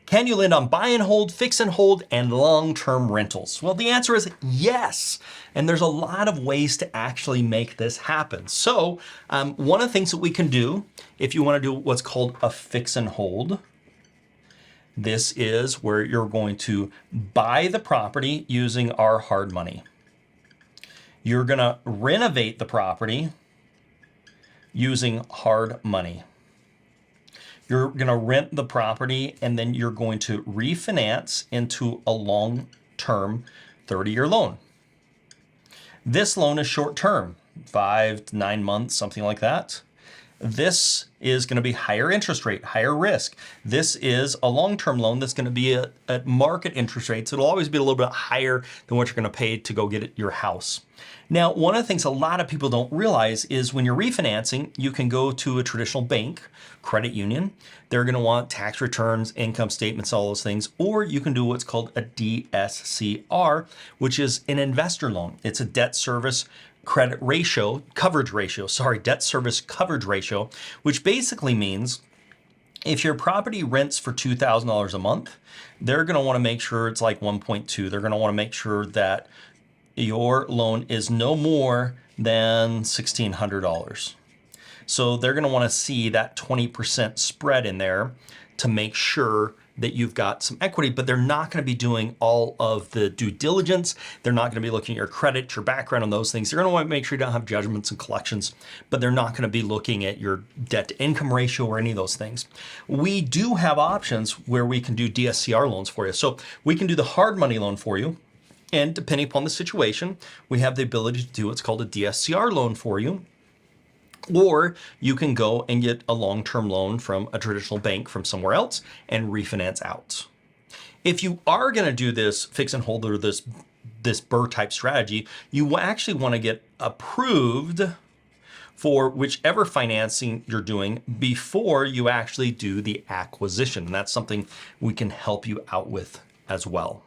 Can you lend on buy and hold, fix and hold, and long-term rentals? Well, the answer is yes. And there's a lot of ways to actually make this happen. So one of the things that we can do, if you want to do what's called a fix and hold, this is where you're going to buy the property using our hard money. You're going to renovate the property using hard money. You're going to rent the property and then you're going to refinance into a long-term 30-year loan. This loan is short-term, 5 to 9 months, something like that. This is going to be higher interest rate, higher risk. This is a long-term loan that's going to be at market interest rates. It'll always be a little bit higher than what you're going to pay to go get your house. Now, one of the things a lot of people don't realize is when you're refinancing, you can go to a traditional bank, credit union. They're going to want tax returns, income statements, all those things. Or you can do what's called a DSCR, which is an investor loan. It's a debt service coverage coverage ratio, which basically means if your property rents for $2,000 a month, they're going to want to make sure it's like 1.2. They're going to want to make sure that your loan is no more than $1,600. So they're going to want to see that 20% spread in there to make sure that you've got some equity, but they're not going to be doing all of the due diligence. They're not going to be looking at your credit, your background, and those things. They're going to want to make sure you don't have judgments and collections, but they're not going to be looking at your debt to income ratio or any of those things. We do have options where we can do DSCR loans for you. So we can do the hard money loan for you. And depending upon the situation, we have the ability to do what's called a DSCR loan for you. Or you can go and get a long-term loan from a traditional bank from somewhere else and refinance out. If you are going to do this fix and hold or this BRRRR type strategy, you actually want to get approved for whichever financing you're doing before you actually do the acquisition. And that's something we can help you out with as well.